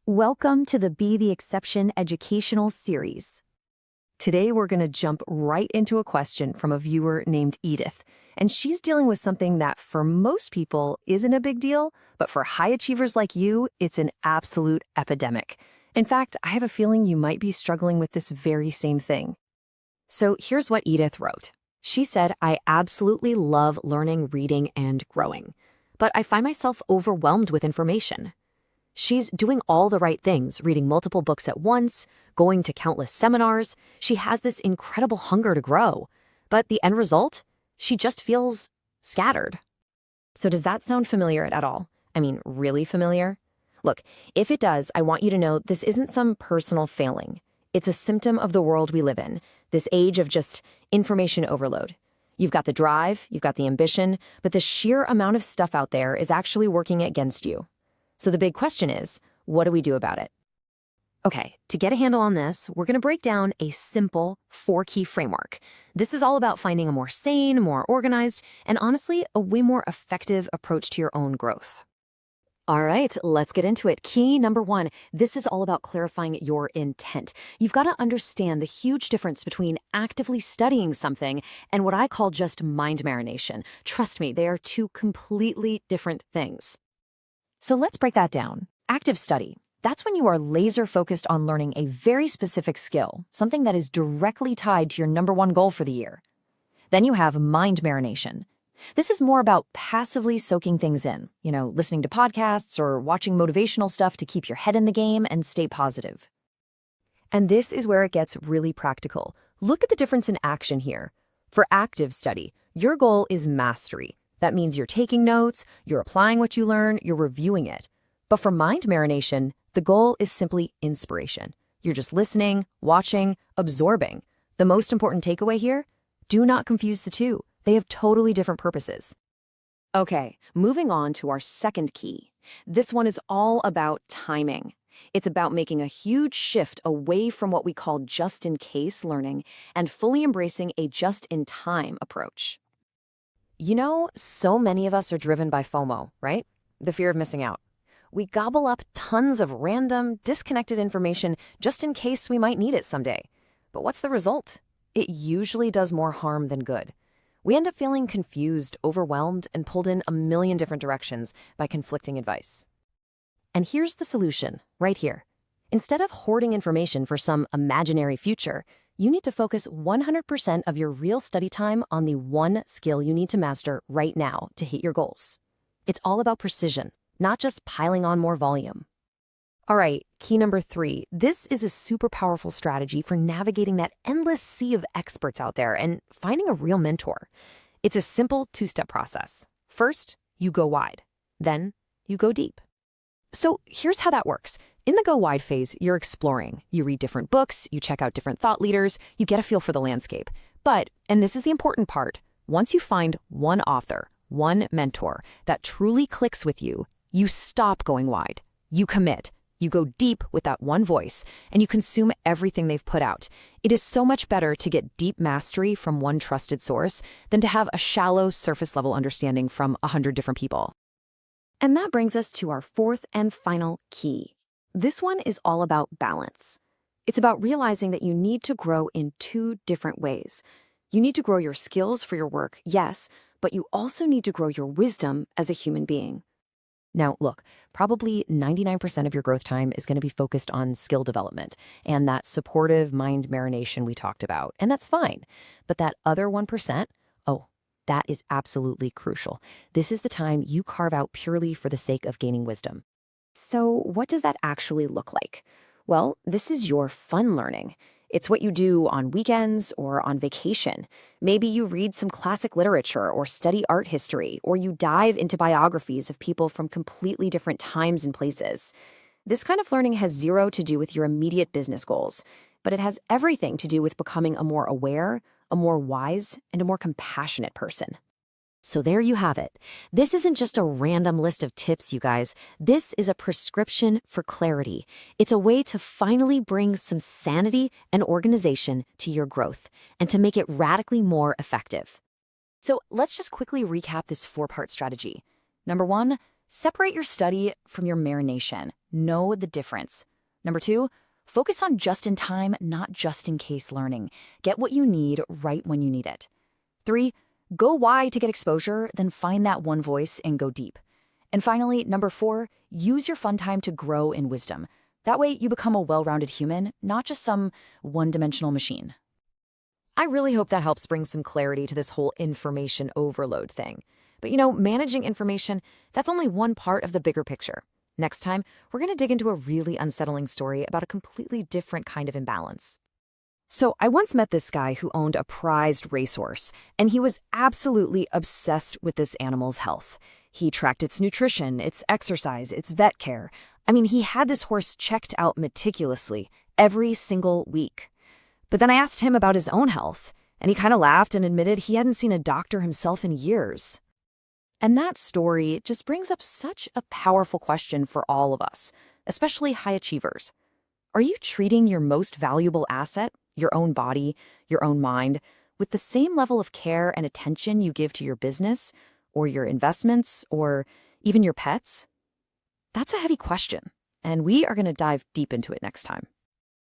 Welcome to the Be the Exception educational series. Today we're going to jump right into a question from a viewer named Edith, and she's dealing with something that for most people isn't a big deal, but for high achievers like you, it's an absolute epidemic. In fact, I have a feeling you might be struggling with this very same thing. So here's what Edith wrote. She said, "I absolutely love learning, reading, and growing, but I find myself overwhelmed with information." She's doing all the right things, reading multiple books at once, going to countless seminars. She has this incredible hunger to grow. But the end result? She just feels scattered. So does that sound familiar at all? I mean, really familiar? Look, if it does, I want you to know this isn't some personal failing. It's a symptom of the world we live in, this age of just information overload. You've got the drive, you've got the ambition, but the sheer amount of stuff out there is actually working against you. So the big question is, what do we do about it? Okay, to get a handle on this, we're going to break down a simple 4-key framework. This is all about finding a more sane, more organized, and honestly, a way more effective approach to your own growth. All right, let's get into it. Key number 1, this is all about clarifying your intent. You've got to understand the huge difference between actively studying something and what I call just mind marination. Trust me, they are two completely different things. So let's break that down. Active study. That's when you are laser focused on learning a very specific skill, something that is directly tied to your number one goal for the year. Then you have mind marination. This is more about passively soaking things in, listening to podcasts or watching motivational stuff to keep your head in the game and stay positive. And this is where it gets really practical. Look at the difference in action here. For active study, your goal is mastery. That means you're taking notes, you're applying what you learn, you're reviewing it. But for mind marination, the goal is simply inspiration. You're just listening, watching, absorbing. The most important takeaway here? Do not confuse the two. They have totally different purposes. Okay, moving on to our second key. This one is all about timing. It's about making a huge shift away from what we call just-in-case learning and fully embracing a just-in-time approach. So many of us are driven by FOMO, right? The fear of missing out. We gobble up tons of random, disconnected information just in case we might need it someday. But what's the result? It usually does more harm than good. We end up feeling confused, overwhelmed, and pulled in a million different directions by conflicting advice. And here's the solution, right here. Instead of hoarding information for some imaginary future, you need to focus 100% of your real study time on the one skill you need to master right now to hit your goals. It's all about precision, not just piling on more volume. All right, key number 3. This is a super powerful strategy for navigating that endless sea of experts out there and finding a real mentor. It's a simple 2-step process. First, you go wide. Then, you go deep. So here's how that works. In the go wide phase, you're exploring. You read different books, you check out different thought leaders, you get a feel for the landscape. But, and this is the important part, once you find one author, one mentor that truly clicks with you, you stop going wide. You commit. You go deep with that one voice, and you consume everything they've put out. It is so much better to get deep mastery from one trusted source than to have a shallow, surface-level understanding from 100 different people. And that brings us to our 4th and final key. This one is all about balance. It's about realizing that you need to grow in 2 different ways. You need to grow your skills for your work, yes, but you also need to grow your wisdom as a human being. Now, look, probably 99% of your growth time is going to be focused on skill development and that supportive mind marination we talked about, and that's fine. But that other 1%, that is absolutely crucial. This is the time you carve out purely for the sake of gaining wisdom. So what does that actually look like? Well, this is your fun learning. It's what you do on weekends or on vacation. Maybe you read some classic literature or study art history, or you dive into biographies of people from completely different times and places. This kind of learning has zero to do with your immediate business goals, but it has everything to do with becoming a more aware, a more wise, and a more compassionate person. So there you have it. This isn't just a random list of tips, you guys. This is a prescription for clarity. It's a way to finally bring some sanity and organization to your growth and to make it radically more effective. So let's just quickly recap this 4-part strategy. Number 1, Separate your study from your marination. Know the difference. Number 2, focus on just-in-time, not just-in-case learning. Get what you need right when you need it. 3, go wide to get exposure, then find that one voice and go deep. And finally, number 4, use your fun time to grow in wisdom. That way you become a well-rounded human, not just some one-dimensional machine. I really hope that helps bring some clarity to this whole information overload thing. But managing information, that's only one part of the bigger picture. Next time, we're going to dig into a really unsettling story about a completely different kind of imbalance. So I once met this guy who owned a prized racehorse, and he was absolutely obsessed with this animal's health. He tracked its nutrition, its exercise, its vet care. I mean, he had this horse checked out meticulously every single week. But then I asked him about his own health, and he kind of laughed and admitted he hadn't seen a doctor himself in years. And that story just brings up such a powerful question for all of us, especially high achievers. Are you treating your most valuable asset, your own body, your own mind, with the same level of care and attention you give to your business, or your investments, or even your pets? That's a heavy question, and we are going to dive deep into it next time.